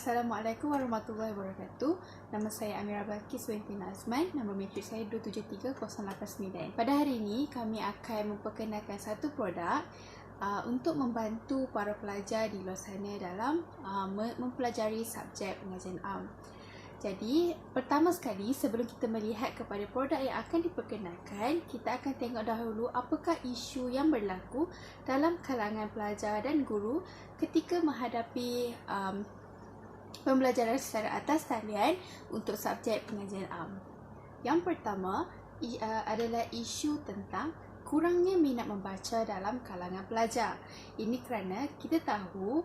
Assalamualaikum warahmatullahi wabarakatuh. Nama saya Amira Balkis binti Nazman. Nombor matrik saya 273089. Pada hari ini kami akan memperkenalkan satu produk untuk membantu para pelajar di luar sana dalam mempelajari subjek pengajian am. Jadi, pertama sekali sebelum kita melihat kepada produk yang akan diperkenalkan, kita akan tengok dahulu apakah isu yang berlaku dalam kalangan pelajar dan guru ketika menghadapi pembelajaran secara atas talian untuk subjek pengajian am. Yang pertama adalah isu tentang kurangnya minat membaca dalam kalangan pelajar. Ini kerana kita tahu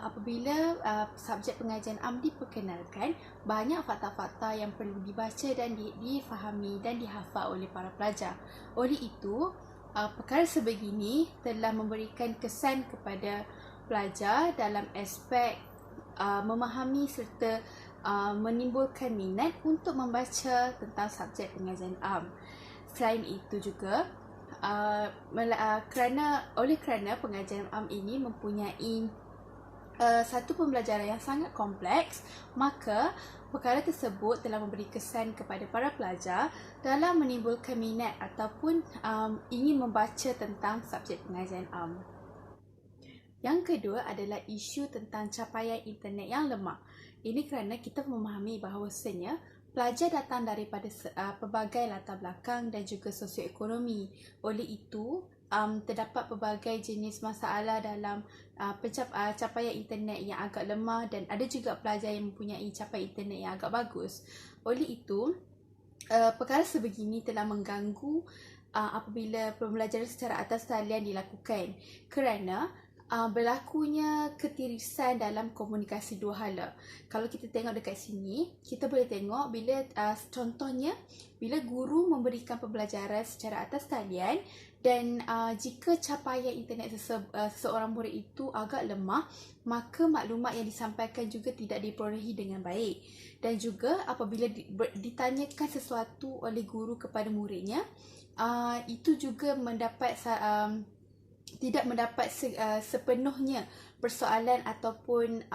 apabila subjek pengajian am diperkenalkan, banyak fakta-fakta yang perlu dibaca dan difahami dan dihafal oleh para pelajar. Oleh itu, perkara sebegini telah memberikan kesan kepada pelajar dalam aspek memahami serta menimbulkan minat untuk membaca tentang subjek pengajian am. Selain itu juga, kerana pengajian am ini mempunyai satu pembelajaran yang sangat kompleks, maka perkara tersebut telah memberi kesan kepada para pelajar dalam menimbulkan minat ataupun ingin membaca tentang subjek pengajian am. Yang kedua adalah isu tentang capaian internet yang lemah. Ini kerana kita memahami bahawasanya pelajar datang daripada pelbagai latar belakang dan juga sosioekonomi. Oleh itu, terdapat pelbagai jenis masalah dalam capaian internet yang agak lemah dan ada juga pelajar yang mempunyai capaian internet yang agak bagus. Oleh itu, perkara sebegini telah mengganggu apabila pembelajaran secara atas talian dilakukan kerana berlakunya ketirisan dalam komunikasi dua hala. Kalau kita tengok dekat sini, kita boleh tengok bila contohnya bila guru memberikan pembelajaran secara atas talian dan jika capaian internet seseorang murid itu agak lemah, maka maklumat yang disampaikan juga tidak diperolehi dengan baik. Dan juga apabila ditanyakan sesuatu oleh guru kepada muridnya, itu juga tidak mendapat sepenuhnya persoalan ataupun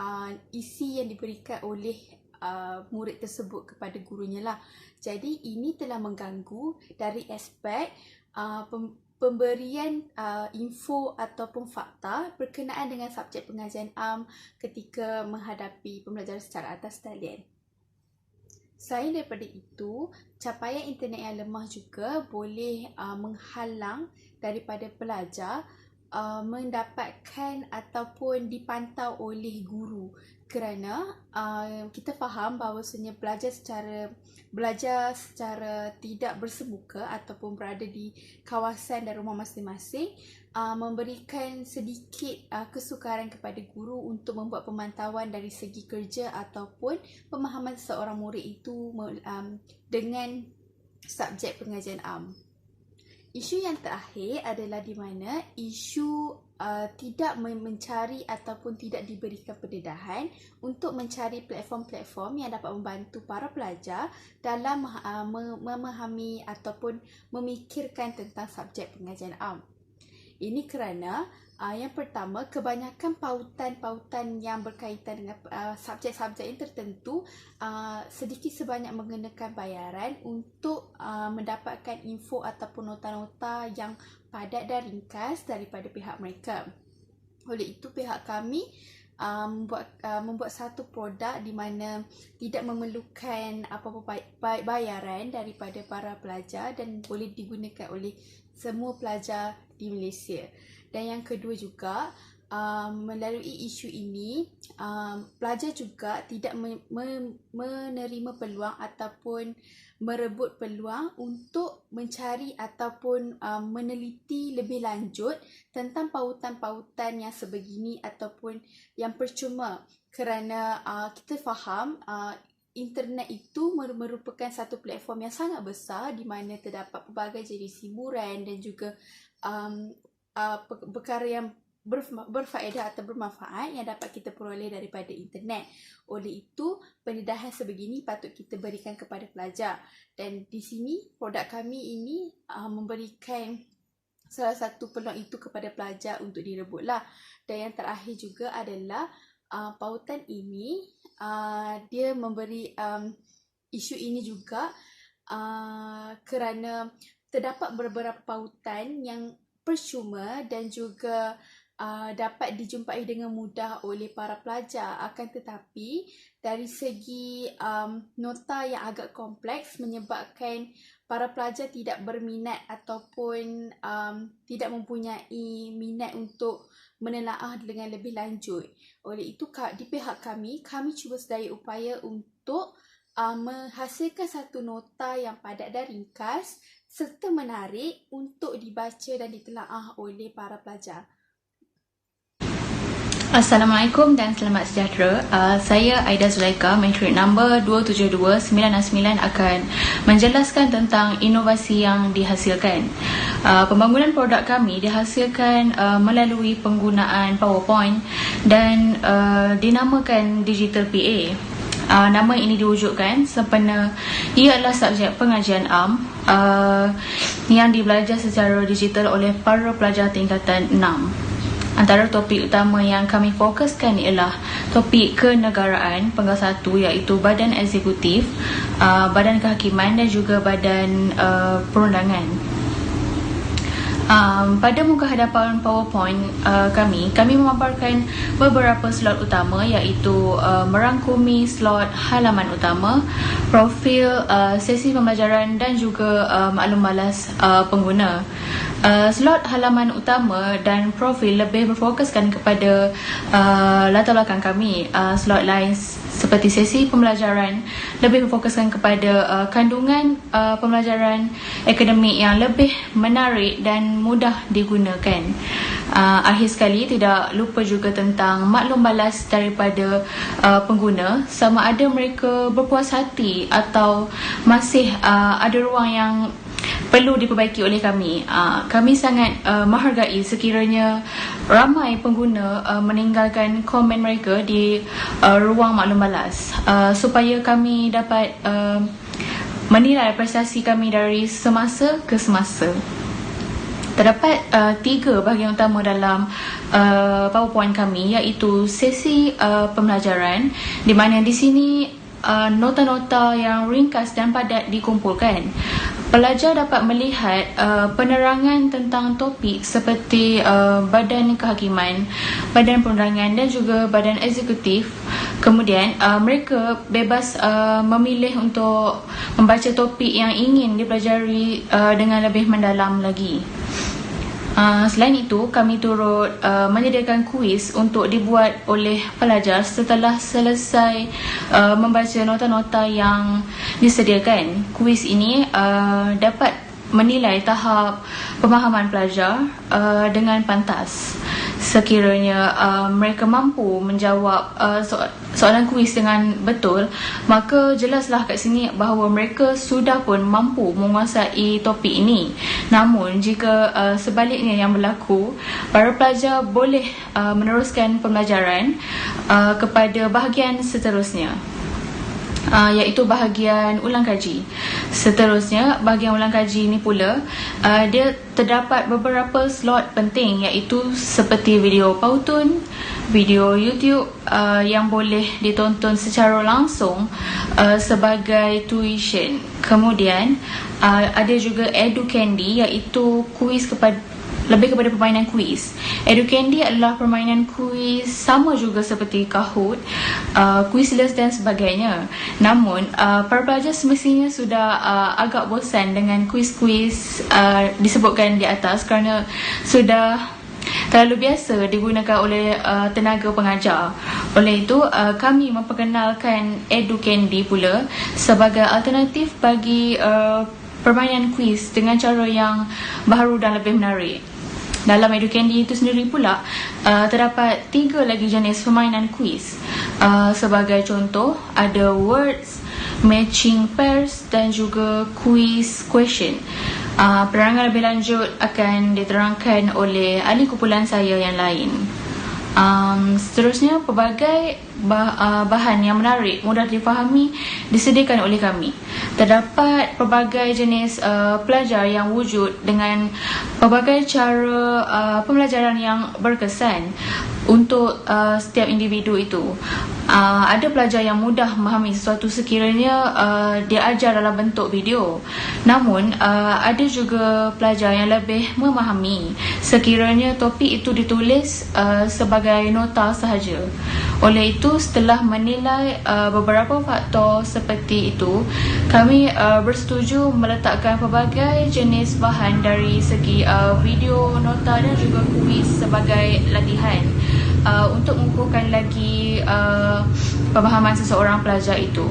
isi yang diberikan oleh murid tersebut kepada gurunya lah. Jadi ini telah mengganggu dari aspek pemberian info ataupun fakta berkenaan dengan subjek pengajian am ketika menghadapi pembelajaran secara atas talian. Selain daripada itu, capaian internet yang lemah juga boleh menghalang daripada pelajar mendapatkan ataupun dipantau oleh guru kerana kita faham bahawasanya belajar secara tidak bersemuka ataupun berada di kawasan dan rumah masing-masing memberikan sedikit kesukaran kepada guru untuk membuat pemantauan dari segi kerja ataupun pemahaman seorang murid itu dengan subjek pengajian am. Isu yang terakhir adalah di mana isu tidak mencari ataupun tidak diberikan pendedahan untuk mencari platform-platform yang dapat membantu para pelajar dalam memahami ataupun memikirkan tentang subjek pengajian am. Ini kerana yang pertama, kebanyakan pautan-pautan yang berkaitan dengan subjek-subjek yang tertentu sedikit sebanyak mengenakan bayaran untuk mendapatkan info ataupun nota-nota yang padat dan ringkas daripada pihak mereka. Oleh itu, pihak kami membuat satu produk di mana tidak memerlukan apa-apa bayaran daripada para pelajar dan boleh digunakan oleh semua pelajar di Malaysia. Dan yang kedua juga, melalui isu ini, pelajar juga tidak menerima peluang ataupun merebut peluang untuk mencari ataupun meneliti lebih lanjut tentang pautan-pautan yang sebegini ataupun yang percuma kerana kita faham internet itu merupakan satu platform yang sangat besar di mana terdapat pelbagai jenis hiburan dan juga perkara yang berfaedah atau bermanfaat yang dapat kita peroleh daripada internet. Oleh itu, pendedahan sebegini patut kita berikan kepada pelajar. Dan di sini, produk kami ini memberikan salah satu peluang itu kepada pelajar untuk direbutlah. Dan yang terakhir juga adalah pautan ini dia memberi isu ini juga kerana terdapat beberapa pautan yang percuma dan juga dapat dijumpai dengan mudah oleh para pelajar. Akan tetapi dari segi nota yang agak kompleks menyebabkan para pelajar tidak berminat ataupun tidak mempunyai minat untuk menelaah dengan lebih lanjut. Oleh itu di pihak kami cuba sedaya upaya untuk menghasilkan satu nota yang padat dan ringkas serta menarik untuk dibaca dan ditelaah oleh para pelajar. Assalamualaikum dan selamat sejahtera. Saya Aida Zulaika, matric number 272-969 akan menjelaskan tentang inovasi yang dihasilkan. Pembangunan produk kami dihasilkan melalui penggunaan PowerPoint dan dinamakan Digital PA. Nama ini diwujudkan sempena ia adalah subjek pengajian am yang dibelajar secara digital oleh para pelajar tingkatan 6. Antara topik utama yang kami fokuskan ialah topik kenegaraan penggal 1 iaitu badan eksekutif, badan kehakiman dan juga badan perundangan. Pada muka hadapan PowerPoint kami memaparkan beberapa slot utama iaitu merangkumi slot halaman utama, profil sesi pembelajaran dan juga maklum balas pengguna. Slot halaman utama dan profil lebih berfokuskan kepada latar belakang kami. Slot lain seperti sesi pembelajaran lebih berfokuskan kepada kandungan pembelajaran akademik yang lebih menarik dan mudah digunakan. Akhir sekali, tidak lupa juga tentang maklum balas daripada pengguna, sama ada mereka berpuas hati atau masih ada ruang yang perlu diperbaiki oleh kami. Kami sangat menghargai sekiranya ramai pengguna meninggalkan komen mereka di ruang maklum balas supaya kami dapat menilai prestasi kami dari semasa ke semasa. Terdapat 3 bahagian utama dalam PowerPoint kami iaitu sesi pembelajaran di mana di sini nota-nota yang ringkas dan padat dikumpulkan. Pelajar dapat melihat penerangan tentang topik seperti badan kehakiman, badan perundangan dan juga badan eksekutif. Kemudian mereka bebas memilih untuk membaca topik yang ingin dipelajari dengan lebih mendalam lagi. Selain itu, kami turut menyediakan kuis untuk dibuat oleh pelajar setelah selesai membaca nota-nota yang disediakan. Kuis ini dapat menilai tahap pemahaman pelajar dengan pantas. Sekiranya mereka mampu menjawab soalan kuis dengan betul, maka jelaslah kat sini bahawa mereka sudah pun mampu menguasai topik ini. Namun jika sebaliknya yang berlaku, para pelajar boleh meneruskan pembelajaran kepada bahagian seterusnya, iaitu bahagian ulang kaji. Seterusnya, bahagian ulang kaji ini pula dia terdapat beberapa slot penting iaitu seperti video Powtoon, video YouTube yang boleh ditonton secara langsung sebagai tuition. Kemudian ada juga Educandy iaitu kuis lebih kepada permainan kuis. Educandy adalah permainan kuis sama juga seperti Kahoot, Quizlet dan sebagainya. Namun, para pelajar semestinya sudah agak bosan dengan kuis-kuis disebutkan di atas kerana sudah terlalu biasa digunakan oleh tenaga pengajar. Oleh itu, kami memperkenalkan Educandy pula sebagai alternatif bagi permainan kuis dengan cara yang baru dan lebih menarik. Dalam Educandy itu sendiri pula terdapat 3 lagi jenis permainan kuis. Sebagai contoh, ada words, matching pairs dan juga quiz question. Penerangan lebih lanjut akan diterangkan oleh ahli kumpulan saya yang lain. Seterusnya, pelbagai bahan yang menarik, mudah difahami disediakan oleh kami. Terdapat pelbagai jenis pelajar yang wujud dengan pelbagai cara pembelajaran yang berkesan. untuk setiap individu itu. Ada pelajar yang mudah memahami sesuatu sekiranya dia ajar dalam bentuk video. Namun ada juga pelajar yang lebih memahami sekiranya topik itu ditulis sebagai nota sahaja. Oleh itu, setelah menilai beberapa faktor seperti itu, kami bersetuju meletakkan pelbagai jenis bahan dari segi video, nota dan juga kuis sebagai latihan untuk mengukuhkan lagi pemahaman seseorang pelajar itu.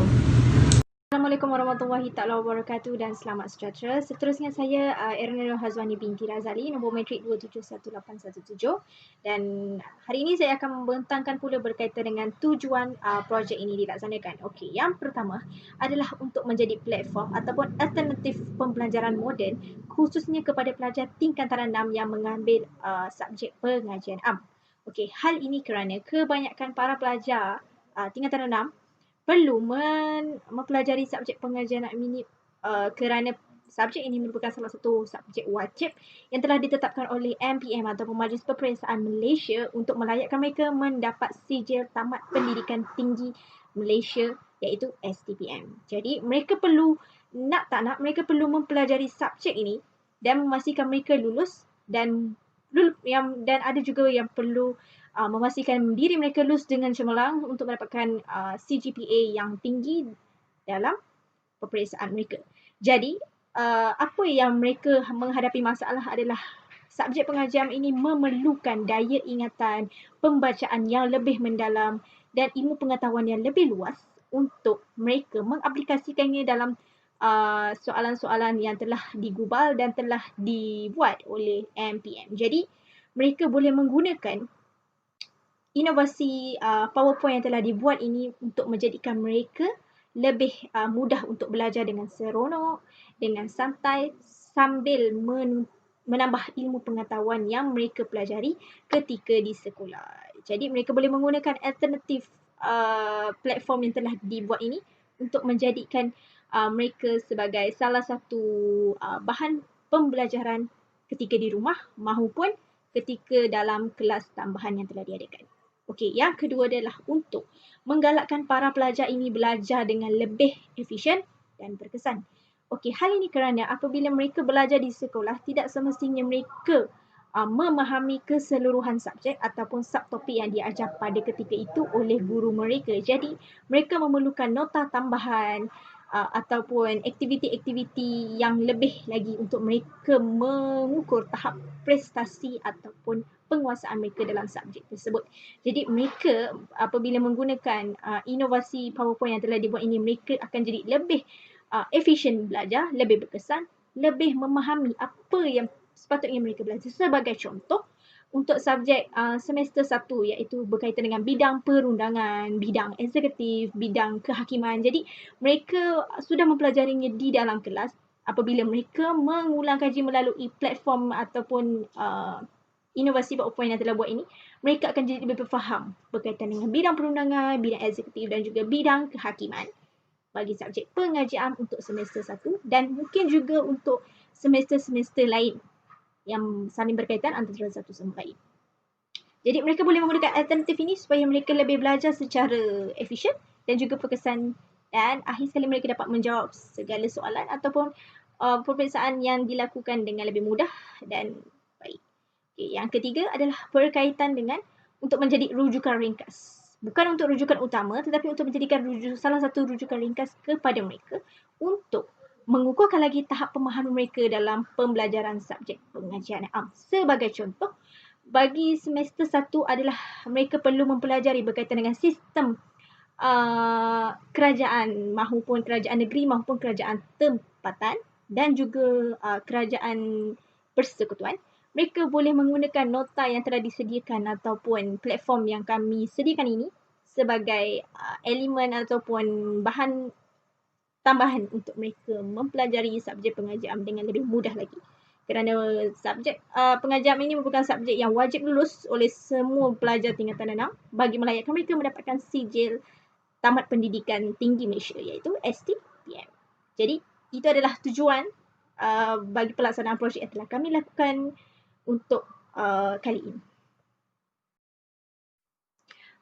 Assalamualaikum warahmatullahi taala wabarakatuh dan selamat sejahtera. Seterusnya saya Erna Nur Hazwani binti Razali, nombor matrik 2711817, dan hari ini saya akan membentangkan pula berkaitan dengan tujuan projek ini dilaksanakan. Okey, yang pertama adalah untuk menjadi platform ataupun alternatif pembelajaran moden khususnya kepada pelajar tingkatan 6 yang mengambil subjek pengajian am. Okey, hal ini kerana kebanyakan para pelajar tingkatan 6 perlu mempelajari subjek pengajian ini kerana subjek ini merupakan salah satu subjek wajib yang telah ditetapkan oleh MPM ataupun Majlis Peperiksaan Malaysia untuk melayakkan mereka mendapat sijil tamat pendidikan tinggi Malaysia iaitu STPM. Jadi mereka perlu, nak tak nak, mereka perlu mempelajari subjek ini dan memastikan mereka lulus, dan ada juga yang perlu memastikan diri mereka lulus dengan cemerlang untuk mendapatkan CGPA yang tinggi dalam peperiksaan mereka. Jadi, apa yang mereka menghadapi masalah adalah subjek pengajian ini memerlukan daya ingatan, pembacaan yang lebih mendalam dan ilmu pengetahuan yang lebih luas untuk mereka mengaplikasikannya dalam soalan-soalan yang telah digubal dan telah dibuat oleh MPM. Jadi, mereka boleh menggunakan inovasi PowerPoint yang telah dibuat ini untuk menjadikan mereka lebih mudah untuk belajar dengan seronok, dengan santai, sambil menambah ilmu pengetahuan yang mereka pelajari ketika di sekolah. Jadi mereka boleh menggunakan alternatif platform yang telah dibuat ini untuk menjadikan mereka sebagai salah satu bahan pembelajaran ketika di rumah maupun ketika dalam kelas tambahan yang telah diadakan. Okey, yang kedua adalah untuk menggalakkan para pelajar ini belajar dengan lebih efisien dan berkesan. Okey, hal ini kerana apabila mereka belajar di sekolah, tidak semestinya mereka memahami keseluruhan subjek ataupun subtopik yang diajar pada ketika itu oleh guru mereka. Jadi, mereka memerlukan nota tambahan ataupun aktiviti-aktiviti yang lebih lagi untuk mereka mengukur tahap prestasi ataupun penguasaan mereka dalam subjek tersebut. Jadi mereka apabila menggunakan inovasi PowerPoint yang telah dibuat ini, mereka akan jadi lebih efisien belajar, lebih berkesan, lebih memahami apa yang sepatutnya mereka belajar. Sebagai contoh, untuk subjek semester 1 iaitu berkaitan dengan bidang perundangan, bidang eksekutif, bidang kehakiman. Jadi mereka sudah mempelajarinya di dalam kelas. Apabila mereka mengulang kaji melalui platform ataupun inovasi PowerPoint yang telah buat ini, mereka akan jadi lebih faham berkaitan dengan bidang perundangan, bidang eksekutif dan juga bidang kehakiman bagi subjek pengajian untuk semester 1 dan mungkin juga untuk semester-semester lain yang saling berkaitan antara satu sama lain. Jadi mereka boleh menggunakan alternatif ini supaya mereka lebih belajar secara efisien dan juga berkesan, dan akhir sekali mereka dapat menjawab segala soalan ataupun peperiksaan yang dilakukan dengan lebih mudah dan baik. Okay, yang ketiga adalah berkaitan dengan untuk menjadi rujukan ringkas. Bukan untuk rujukan utama, tetapi untuk menjadikan salah satu rujukan ringkas kepada mereka untuk mengukuhkan lagi tahap pemahaman mereka dalam pembelajaran subjek pengajian am. Sebagai contoh, bagi semester 1 adalah mereka perlu mempelajari berkaitan dengan sistem kerajaan maupun kerajaan negeri maupun kerajaan tempatan dan juga kerajaan persekutuan. Mereka boleh menggunakan nota yang telah disediakan ataupun platform yang kami sediakan ini sebagai elemen ataupun bahan tambahan untuk mereka mempelajari subjek pengajian dengan lebih mudah lagi. Kerana subjek pengajian ini merupakan subjek yang wajib lulus oleh semua pelajar tingkatan 6 bagi melayakkan mereka mendapatkan sijil tamat pendidikan tinggi Malaysia iaitu STPM. Jadi, itu adalah tujuan bagi pelaksanaan projek yang telah kami lakukan untuk kali ini.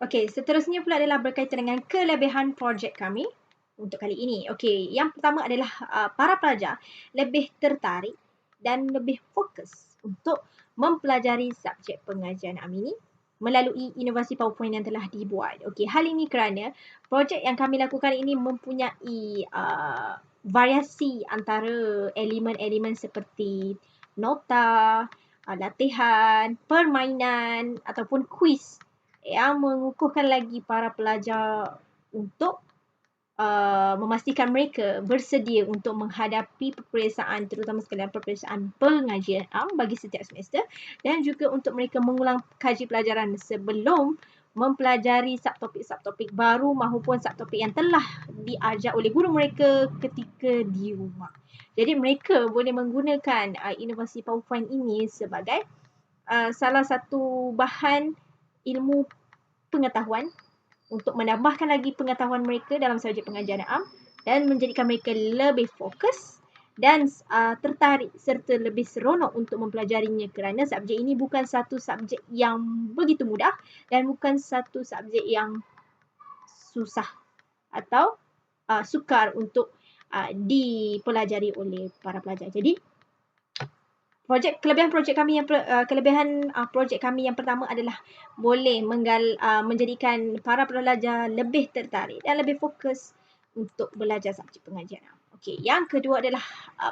Okey, seterusnya pula adalah berkaitan dengan kelebihan projek kami untuk kali ini. Okey, yang pertama adalah para pelajar lebih tertarik dan lebih fokus untuk mempelajari subjek pengajian ini melalui inovasi PowerPoint yang telah dibuat. Okey, hal ini kerana projek yang kami lakukan ini mempunyai variasi antara elemen-elemen seperti nota, latihan, permainan ataupun kuis yang mengukuhkan lagi para pelajar untuk memastikan mereka bersedia untuk menghadapi peperiksaan, terutama sekali peperiksaan pengajian bagi setiap semester, dan juga untuk mereka mengulang kaji pelajaran sebelum mempelajari subtopik-subtopik baru maupun subtopik yang telah diajar oleh guru mereka ketika di rumah. Jadi mereka boleh menggunakan inovasi PowerPoint ini sebagai salah satu bahan ilmu pengetahuan untuk menambahkan lagi pengetahuan mereka dalam subjek pengajian dan menjadikan mereka lebih fokus dan tertarik serta lebih seronok untuk mempelajarinya kerana subjek ini bukan satu subjek yang begitu mudah dan bukan satu subjek yang susah atau sukar untuk dipelajari oleh para pelajar. Jadi kelebihan projek kami yang pertama adalah boleh menjadikan para pelajar lebih tertarik dan lebih fokus untuk belajar subjek pengajian. Okey, yang kedua adalah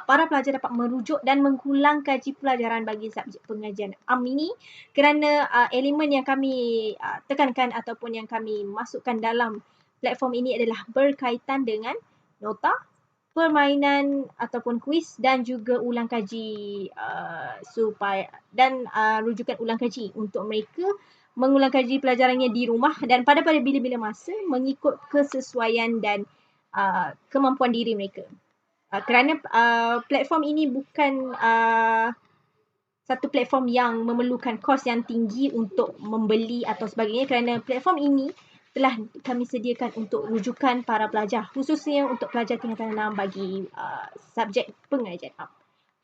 para pelajar dapat merujuk dan mengulang kaji pelajaran bagi subjek pengajian ini kerana elemen yang kami tekankan ataupun yang kami masukkan dalam platform ini adalah berkaitan dengan nota, permainan ataupun kuis dan juga ulang kaji rujukan ulang kaji untuk mereka mengulang kaji pelajarannya di rumah dan pada bila-bila masa mengikut kesesuaian dan kemampuan diri mereka. Kerana platform ini bukan satu platform yang memerlukan kos yang tinggi untuk membeli atau sebagainya kerana platform ini telah kami sediakan untuk rujukan para pelajar, khususnya untuk pelajar tingkatan 6 bagi subjek pengajian.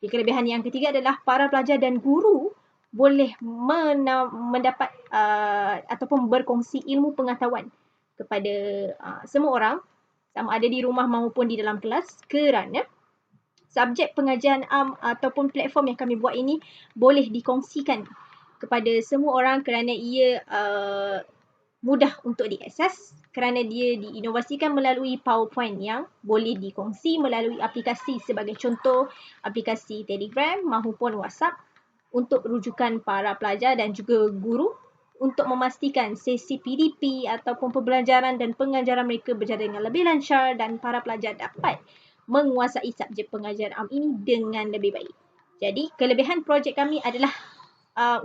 Kelebihan yang ketiga adalah para pelajar dan guru boleh mendapat ataupun berkongsi ilmu pengetahuan kepada semua orang, sama ada di rumah maupun di dalam kelas kerana subjek pengajian ataupun platform yang kami buat ini boleh dikongsikan kepada semua orang kerana ia mudah untuk diakses kerana dia diinovasikan melalui PowerPoint yang boleh dikongsi melalui aplikasi sebagai contoh aplikasi Telegram maupun WhatsApp untuk rujukan para pelajar dan juga guru untuk memastikan sesi PDP ataupun pembelajaran dan pengajaran mereka berjalan dengan lebih lancar dan para pelajar dapat menguasai subjek pengajian ini dengan lebih baik. Jadi kelebihan projek kami adalah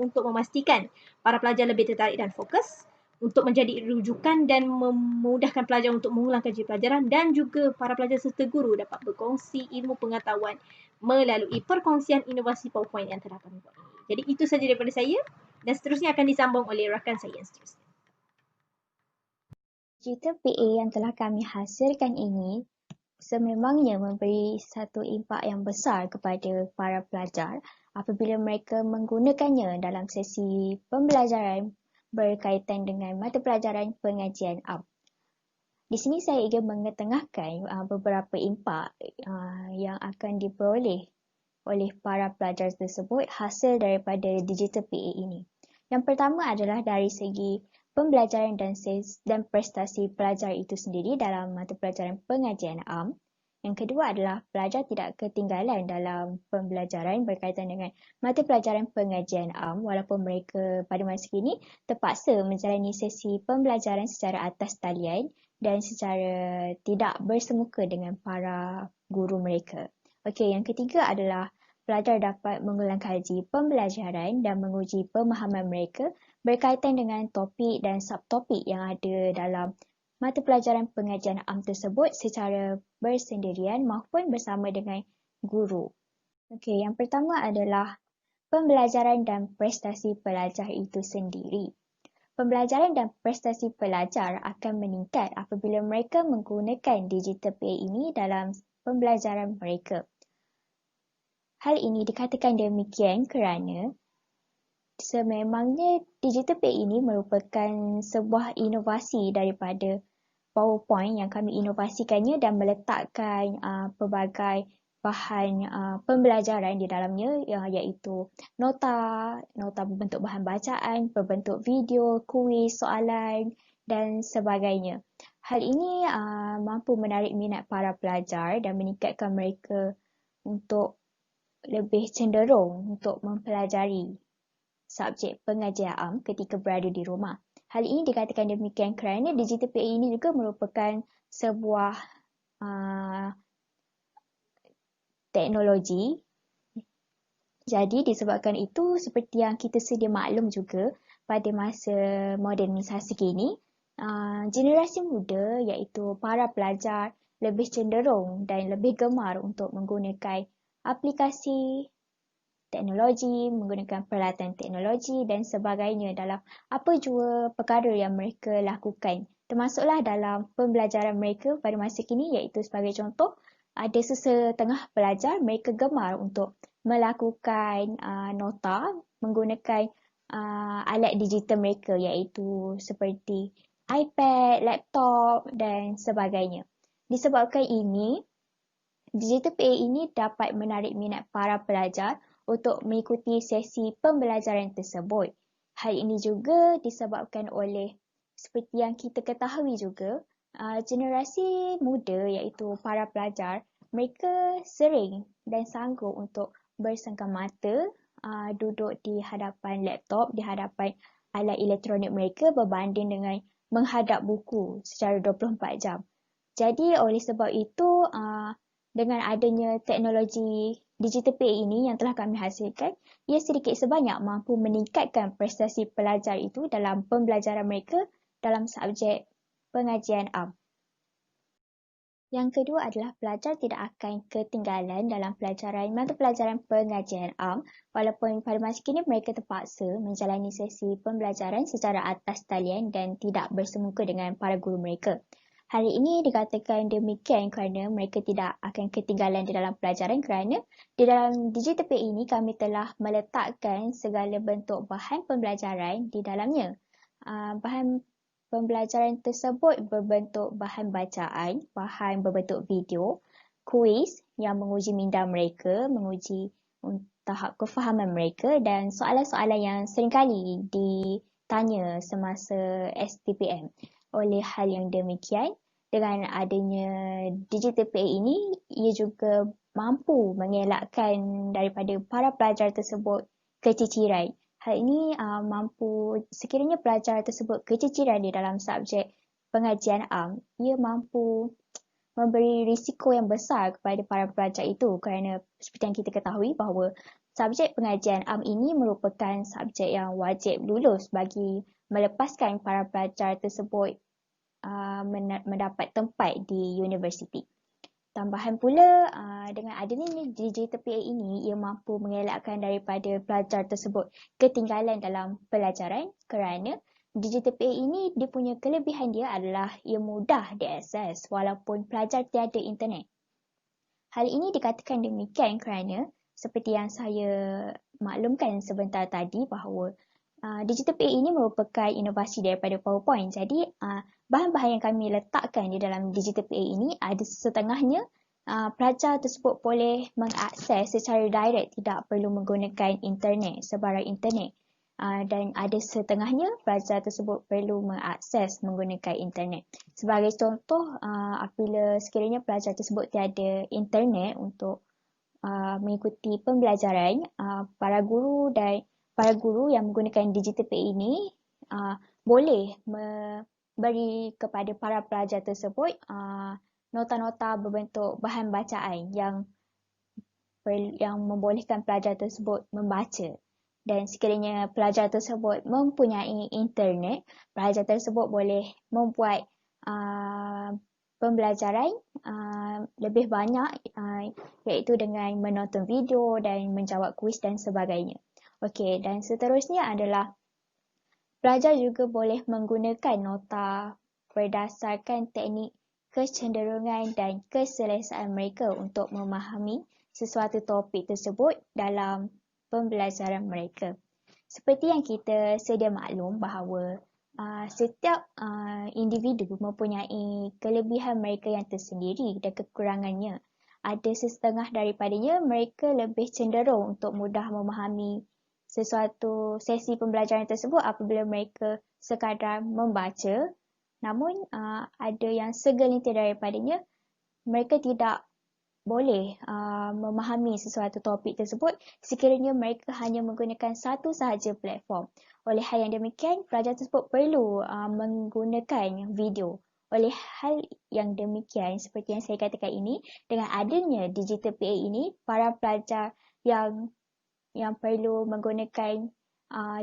untuk memastikan para pelajar lebih tertarik dan fokus untuk menjadi rujukan dan memudahkan pelajar untuk mengulang kaji pelajaran dan juga para pelajar serta guru dapat berkongsi ilmu pengetahuan melalui perkongsian inovasi PowerPoint yang telah kami buat. Jadi itu sahaja daripada saya dan seterusnya akan disambung oleh rakan saya yang seterusnya. Digital PA yang telah kami hasilkan ini sememangnya memberi satu impak yang besar kepada para pelajar apabila mereka menggunakannya dalam sesi pembelajaran berkaitan dengan mata pelajaran pengajian am. Di sini saya ingin mengetengahkan beberapa impak yang akan diperoleh oleh para pelajar tersebut hasil daripada digital PA ini. Yang pertama adalah dari segi pembelajaran dan prestasi pelajar itu sendiri dalam mata pelajaran pengajian am. Yang kedua adalah pelajar tidak ketinggalan dalam pembelajaran berkaitan dengan mata pelajaran pengajian am walaupun mereka pada masa kini terpaksa menjalani sesi pembelajaran secara atas talian dan secara tidak bersemuka dengan para guru mereka. Okey, yang ketiga adalah pelajar dapat mengulang kaji pembelajaran dan menguji pemahaman mereka berkaitan dengan topik dan subtopik yang ada dalam mata pelajaran pengajian am tersebut secara bersendirian maupun bersama dengan guru. Okey, yang pertama adalah pembelajaran dan prestasi pelajar itu sendiri. Pembelajaran dan prestasi pelajar akan meningkat apabila mereka menggunakan digital PA ini dalam pembelajaran mereka. Hal ini dikatakan demikian kerana sememangnya DigitalPay ini merupakan sebuah inovasi daripada PowerPoint yang kami inovasikannya dan meletakkan pelbagai bahan pembelajaran di dalamnya, iaitu nota berbentuk bahan bacaan, berbentuk video, kuis, soalan dan sebagainya. Hal ini mampu menarik minat para pelajar dan meningkatkan mereka untuk lebih cenderung untuk mempelajari subjek pengajian am ketika berada di rumah. Hal ini dikatakan demikian kerana DigitalPay ini juga merupakan sebuah teknologi. Jadi disebabkan itu, seperti yang kita sedia maklum juga pada masa modernisasi kini, generasi muda iaitu para pelajar lebih cenderung dan lebih gemar untuk menggunakan aplikasi teknologi, menggunakan peralatan teknologi dan sebagainya dalam apa jua perkara yang mereka lakukan. Termasuklah dalam pembelajaran mereka pada masa kini, iaitu sebagai contoh, ada sesetengah pelajar mereka gemar untuk melakukan nota menggunakan alat digital mereka, iaitu seperti iPad, laptop dan sebagainya. Disebabkan ini, DigitalPay ini dapat menarik minat para pelajar untuk mengikuti sesi pembelajaran tersebut. Hal ini juga disebabkan oleh, seperti yang kita ketahui juga, generasi muda iaitu para pelajar, mereka sering dan sanggup untuk bersenggang mata duduk di hadapan laptop, di hadapan alat elektronik mereka berbanding dengan menghadap buku secara 24 jam. Jadi oleh sebab itu, dengan adanya teknologi DigitalPay ini yang telah kami hasilkan, ia sedikit sebanyak mampu meningkatkan prestasi pelajar itu dalam pembelajaran mereka dalam subjek pengajian am. Yang kedua adalah pelajar tidak akan ketinggalan dalam mata pelajaran pengajian am, walaupun pada masa kini mereka terpaksa menjalani sesi pembelajaran secara atas talian dan tidak bersemuka dengan para guru mereka. Hari ini dikatakan demikian kerana mereka tidak akan ketinggalan di dalam pelajaran kerana di dalam DigitalPay ini kami telah meletakkan segala bentuk bahan pembelajaran di dalamnya. Bahan pembelajaran tersebut berbentuk bahan bacaan, bahan berbentuk video, kuis yang menguji minda mereka, menguji tahap kefahaman mereka dan soalan-soalan yang seringkali ditanya semasa STPM. Oleh hal yang demikian, dengan adanya DigitalPay ini, ia juga mampu mengelakkan daripada para pelajar tersebut keciciran. Hal ini mampu, sekiranya pelajar tersebut keciciran di dalam subjek pengajian am, ia mampu memberi risiko yang besar kepada para pelajar itu kerana seperti yang kita ketahui bahawa subjek pengajian am ini merupakan subjek yang wajib lulus bagi melepaskan para pelajar tersebut mendapat tempat di universiti. Tambahan pula, dengan adanya DigitalPay ini, ia mampu mengelakkan daripada pelajar tersebut ketinggalan dalam pelajaran kerana DigitalPay ini dia punya kelebihan dia adalah ia mudah diakses walaupun pelajar tiada internet. Hal ini dikatakan demikian kerana seperti yang saya maklumkan sebentar tadi bahawa DigitalPay ini merupakan inovasi daripada PowerPoint. Jadi, bahan-bahan yang kami letakkan di dalam DigitalPay ini ada setengahnya pelajar tersebut boleh mengakses secara direct, tidak perlu menggunakan internet, sebarang internet. Dan ada setengahnya pelajar tersebut perlu mengakses menggunakan internet. Sebagai contoh, apabila sekiranya pelajar tersebut tiada internet untuk mengikuti pembelajaran, para guru yang menggunakan DigitalPay ini boleh memberi kepada para pelajar tersebut nota-nota berbentuk bahan bacaan yang membolehkan pelajar tersebut membaca. Dan sekiranya pelajar tersebut mempunyai internet, pelajar tersebut boleh membuat pembelajaran lebih banyak, iaitu dengan menonton video dan menjawab kuis dan sebagainya. Okey, dan seterusnya adalah pelajar juga boleh menggunakan nota berdasarkan teknik kecenderungan dan keselesaan mereka untuk memahami sesuatu topik tersebut dalam pembelajaran mereka. Seperti yang kita sedia maklum bahawa setiap individu mempunyai kelebihan mereka yang tersendiri dan kekurangannya. Ada setengah daripadanya mereka lebih cenderung untuk mudah memahami sesuatu sesi pembelajaran tersebut apabila mereka sekadar membaca. Namun ada yang segelintir daripadanya mereka tidak boleh memahami sesuatu topik tersebut sekiranya mereka hanya menggunakan satu sahaja platform. Oleh hal yang demikian, pelajar tersebut perlu menggunakan video. Oleh hal yang demikian, seperti yang saya katakan ini, dengan adanya digital PA ini, para pelajar yang perlu menggunakan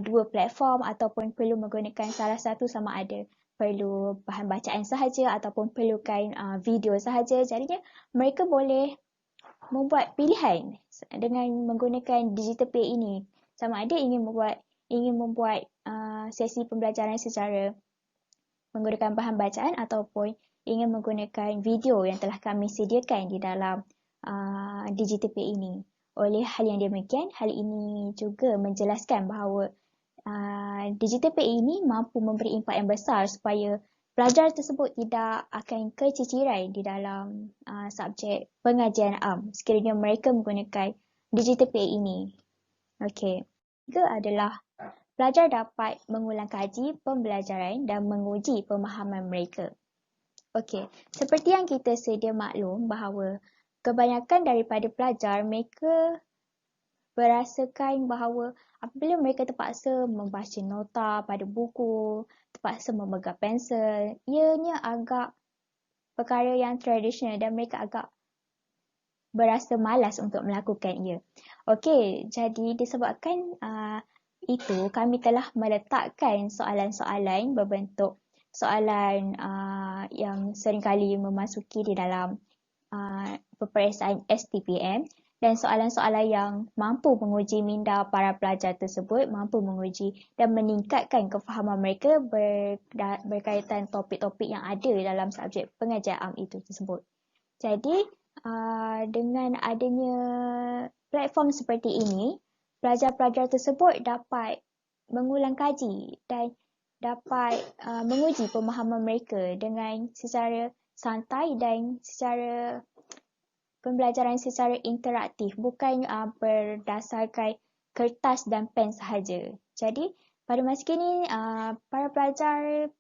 dua platform ataupun perlu menggunakan salah satu sama ada perlu bahan bacaan sahaja ataupun perlukan video sahaja. Jadinya mereka boleh membuat pilihan dengan menggunakan digital PA ini. Sama ada ingin membuat sesi pembelajaran secara menggunakan bahan bacaan ataupun ingin menggunakan video yang telah kami sediakan di dalam digital PA ini. Oleh hal yang demikian, hal ini juga menjelaskan bahawa digital PA ini mampu memberi impak yang besar supaya pelajar tersebut tidak akan keciciran di dalam subjek pengajian am sekiranya mereka menggunakan digital PA ini. Okey. Ketiga adalah pelajar dapat mengulang kaji pembelajaran dan menguji pemahaman mereka. Okey, seperti yang kita sedia maklum bahawa kebanyakan daripada pelajar mereka berasakan bahawa apabila mereka terpaksa membaca nota pada buku, terpaksa memegang pensel, ianya agak perkara yang tradisional dan mereka agak berasa malas untuk melakukan ia. Okey, jadi disebabkan itu kami telah meletakkan soalan-soalan berbentuk soalan yang seringkali memasuki di dalam peperiksaan STPM dan soalan-soalan yang mampu menguji minda para pelajar tersebut, mampu menguji dan meningkatkan kefahaman mereka berkaitan topik-topik yang ada dalam subjek pengajian am itu tersebut. Jadi, dengan adanya platform seperti ini, pelajar-pelajar tersebut dapat mengulang kaji dan dapat menguji pemahaman mereka dengan secara santai dan secara pembelajaran secara interaktif, bukan berdasarkan kertas dan pen sahaja. Jadi, pada masa kini, para pelajar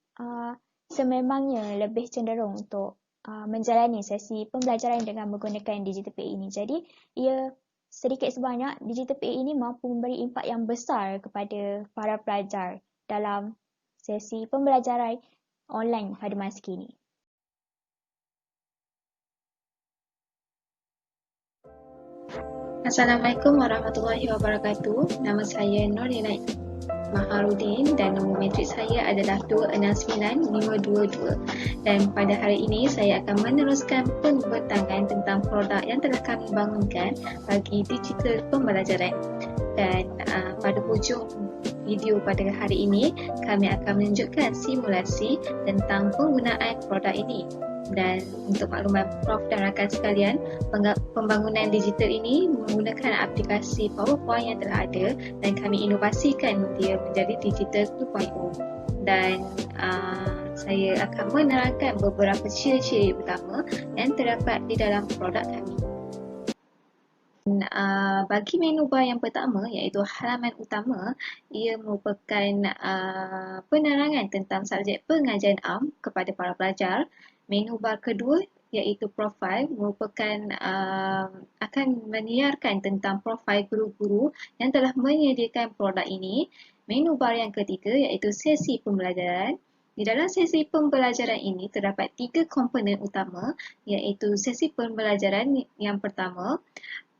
sememangnya lebih cenderung untuk menjalani sesi pembelajaran dengan menggunakan digital PA ini. Jadi, ia sedikit sebanyak digital PA ini mampu memberi impak yang besar kepada para pelajar dalam sesi pembelajaran online pada masa kini. Assalamualaikum warahmatullahi wabarakatuh. Nama saya Nurina Maharudin dan nombor matrik saya adalah 269522. Dan pada hari ini saya akan meneruskan pembentangan tentang produk yang telah kami bangunkan bagi digital pembelajaran. Dan pada hujung video pada hari ini, kami akan menunjukkan simulasi tentang penggunaan produk ini. Dan untuk makluman Prof dan rakan sekalian, pembangunan digital ini menggunakan aplikasi PowerPoint yang telah ada dan kami inovasikan dia menjadi Digital 2.0. Dan saya akan menerangkan beberapa ciri-ciri utama yang terdapat di dalam produk kami. Bagi menu bar yang pertama iaitu halaman utama, ia merupakan penerangan tentang subjek pengajian am kepada para pelajar. Menu bar kedua iaitu profil merupakan akan menyiarkan tentang profil guru-guru yang telah menyediakan produk ini. Menu bar yang ketiga iaitu sesi pembelajaran. Di dalam sesi pembelajaran ini terdapat 3 komponen utama iaitu sesi pembelajaran yang pertama,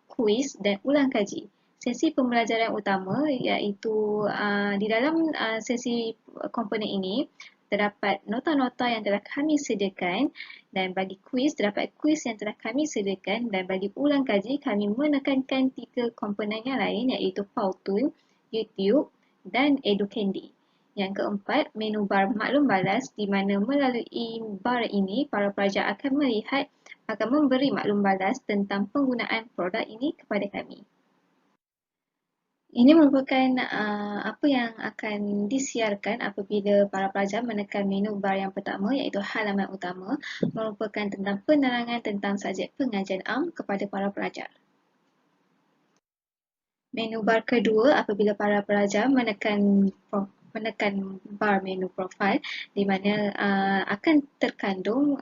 kuis dan ulang kaji. Sesi pembelajaran utama iaitu di dalam sesi komponen ini terdapat nota-nota yang telah kami sediakan dan bagi kuis terdapat kuis yang telah kami sediakan dan bagi ulang kaji kami menekankan 3 komponen yang lain iaitu Powtoon, YouTube dan EduCandy. Yang keempat, menu bar maklum balas di mana melalui bar ini para pelajar akan memberi maklum balas tentang penggunaan produk ini kepada kami. Ini merupakan apa yang akan disiarkan apabila para pelajar menekan menu bar yang pertama iaitu halaman utama, merupakan tentang penerangan tentang subjek pengajian am kepada para pelajar. Menu bar kedua apabila para pelajar menekan bar menu profile di mana akan terkandung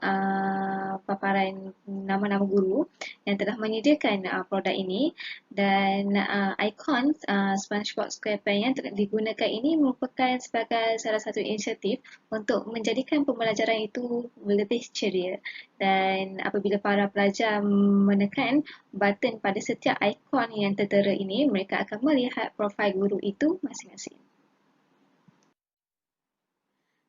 paparan nama-nama guru yang telah menyediakan produk ini, dan ikon SpongeBob SquarePants yang digunakan ini merupakan sebagai salah satu inisiatif untuk menjadikan pembelajaran itu lebih ceria. Dan apabila para pelajar menekan button pada setiap ikon yang tertera ini, mereka akan melihat profil guru itu masing-masing.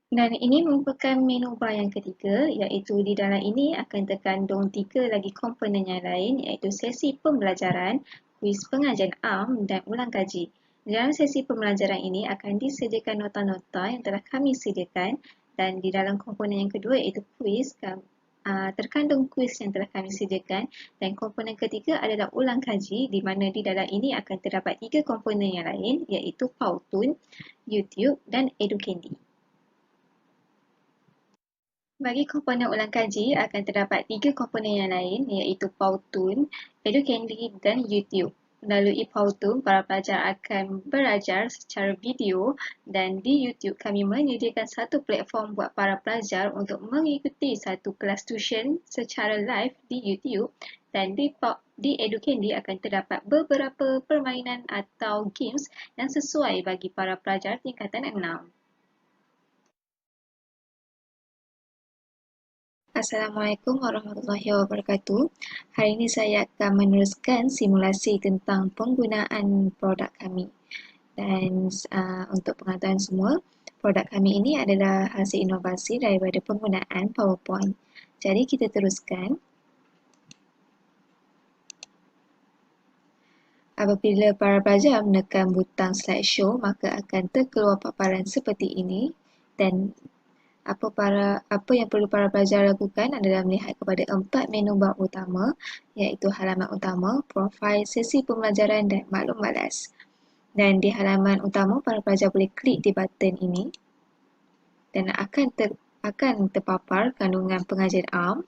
Dan ini merupakan menu bar yang ketiga, iaitu di dalam ini akan terkandung 3 lagi komponen yang lain, iaitu sesi pembelajaran, kuis pengajian am dan ulang kaji. Di dalam sesi pembelajaran ini akan disediakan nota-nota yang telah kami sediakan, dan di dalam komponen yang kedua iaitu kuis, terkandung kuis yang telah kami sediakan, dan komponen ketiga adalah ulang kaji di mana di dalam ini akan terdapat 3 komponen yang lain, iaitu Powtoon, YouTube dan EduCandy. Bagi komponen ulang kaji akan terdapat 3 komponen yang lain, iaitu Powtoon, EduCandy dan YouTube. Melalui Powtoon, para pelajar akan belajar secara video, dan di YouTube kami menyediakan satu platform buat para pelajar untuk mengikuti satu kelas tuition secara live di YouTube, dan di EduCandy akan terdapat beberapa permainan atau games yang sesuai bagi para pelajar tingkatan 6. Assalamualaikum warahmatullahi wabarakatuh. Hari ini saya akan meneruskan simulasi tentang penggunaan produk kami. Dan untuk pengetahuan semua, produk kami ini adalah hasil inovasi daripada penggunaan PowerPoint. Jadi kita teruskan. Apabila para pelajar menekan butang slideshow, maka akan terkeluar paparan seperti ini, dan apa yang perlu para pelajar lakukan adalah melihat kepada 4 menu bar utama, iaitu halaman utama, profil, sesi pembelajaran dan maklum balas. Dan di halaman utama, para pelajar boleh klik di button ini dan akan terpapar kandungan pengajian am.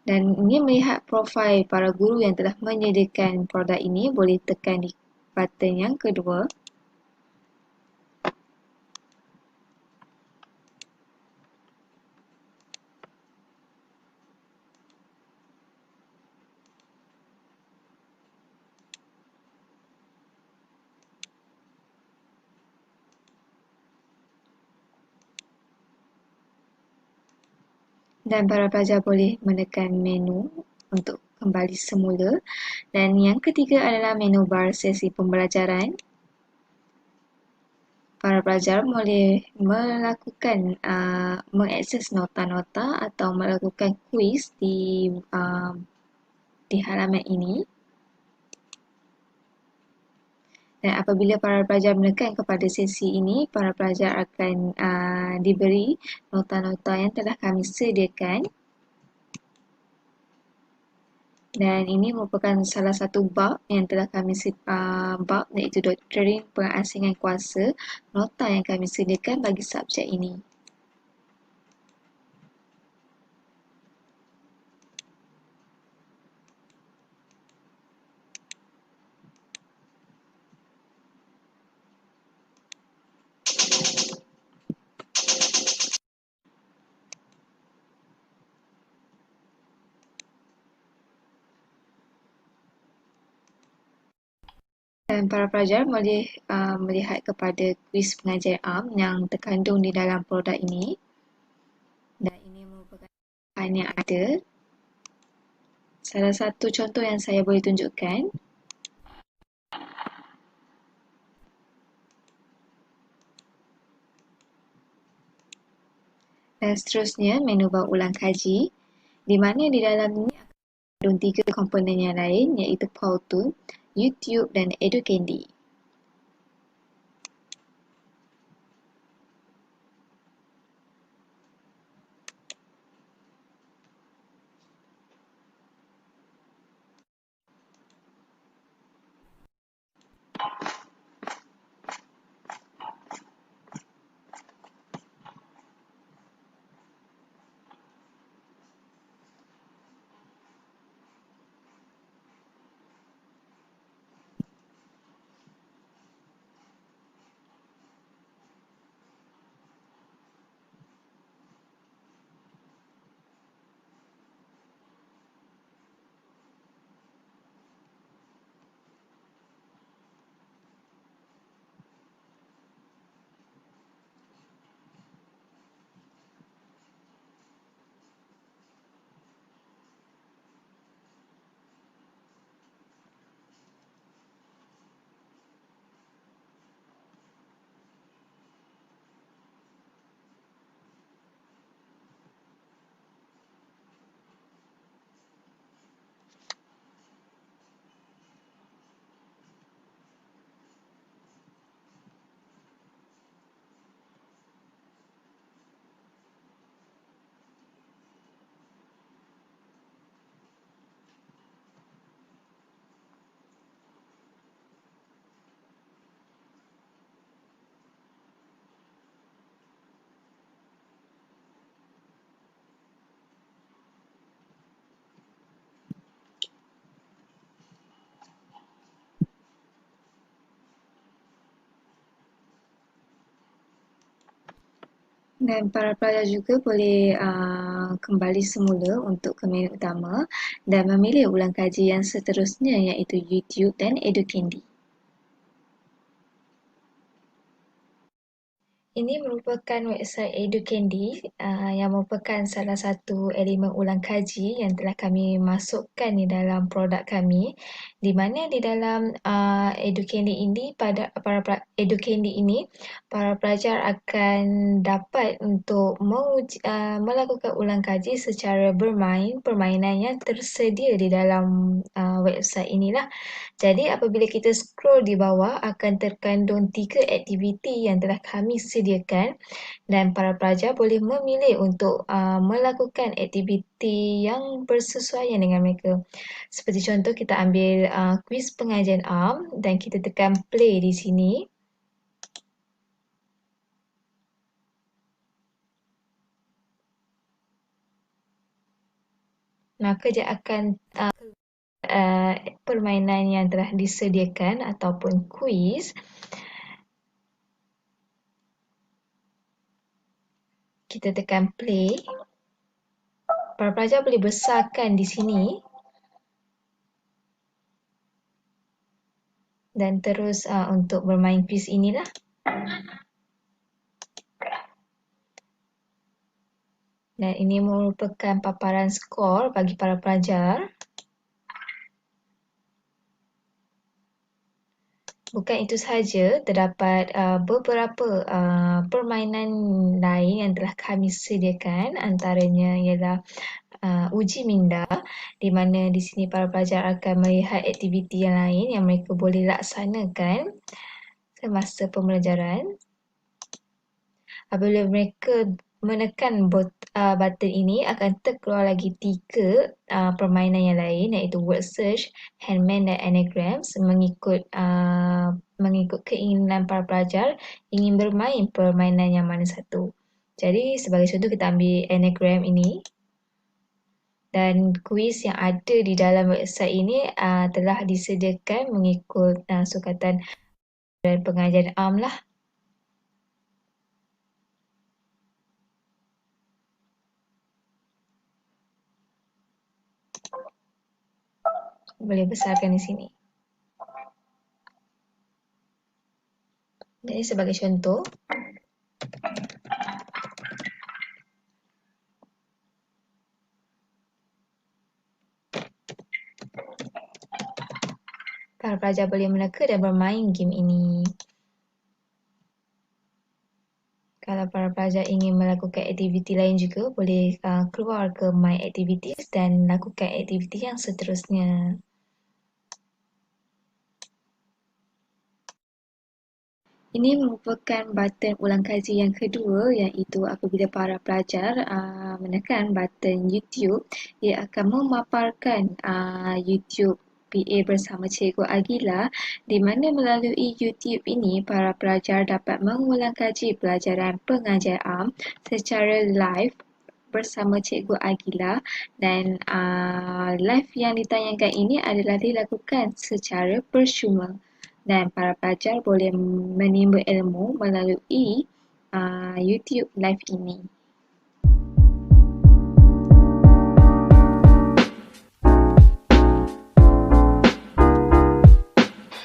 Dan ingin melihat profil para guru yang telah menyediakan produk ini, boleh tekan di button yang kedua. Dan para pelajar boleh menekan menu untuk kembali semula. Dan yang ketiga adalah menu bar sesi pembelajaran. Para pelajar boleh melakukan mengakses nota-nota atau melakukan kuis di halaman ini. Dan apabila para pelajar menekan kepada sesi ini, para pelajar akan diberi nota-nota yang telah kami sediakan. Dan ini merupakan salah satu bab yang telah kami bab, iaitu doktrin pengasingan kuasa, nota yang kami sediakan bagi subjek ini. Dan para pelajar boleh melihat kepada kuis pengajian am yang terkandung di dalam produk ini. Dan ini merupakan bahan yang ada. Salah satu contoh yang saya boleh tunjukkan. Dan seterusnya, menu bar ulang kaji, di mana di dalam ini akan ada 3 komponen yang lain, iaitu Powtoon, YouTube dan EduCandy. Dan para pelajar juga boleh kembali semula untuk ke menu utama dan memilih ulang kaji yang seterusnya iaitu YouTube dan Educandy. Ini merupakan website Educandy yang merupakan salah satu elemen ulang kaji yang telah kami masukkan di dalam produk kami, di mana di dalam Educandy ini Educandy ini para pelajar akan dapat untuk melakukan ulang kaji secara bermain permainan yang tersedia di dalam website inilah. Jadi apabila kita scroll di bawah akan terkandung 3 aktiviti yang telah kami sediakan dan para pelajar boleh memilih untuk melakukan aktiviti yang bersesuaian dengan mereka. Seperti contoh kita ambil kuis pengajian am dan kita tekan play di sini. Maka dia akan permainan yang telah disediakan ataupun kuis. Kita tekan play. Para pelajar boleh besarkan di sini dan terus untuk bermain kuis inilah. Dan ini merupakan paparan skor bagi para pelajar. Bukan itu sahaja, terdapat beberapa permainan lain yang telah kami sediakan. Antaranya ialah uji minda, di mana di sini para pelajar akan melihat aktiviti yang lain yang mereka boleh laksanakan semasa pembelajaran. Apabila mereka menekan button ini akan terkeluar lagi 3 permainan yang lain iaitu word search, handman dan anagrams mengikut keinginan para pelajar ingin bermain permainan yang mana satu. Jadi sebagai contoh kita ambil anagram ini dan kuis yang ada di dalam website ini telah disediakan mengikut sukatan dan pengajian am lah. Boleh besarkan di sini. Jadi sebagai contoh, para pelajar boleh meneka dan bermain game ini. Kalau para pelajar ingin melakukan aktiviti lain juga, boleh keluar ke My Activities dan lakukan aktiviti yang seterusnya. Ini merupakan button ulang kaji yang kedua iaitu apabila para pelajar menekan button YouTube, ia akan memaparkan YouTube PA bersama Cikgu Agila di mana melalui YouTube ini para pelajar dapat mengulang kaji pelajaran pengajian am secara live bersama Cikgu Agila dan live yang ditayangkan ini adalah dilakukan secara percuma. Dan para pelajar boleh menimba ilmu melalui YouTube live ini.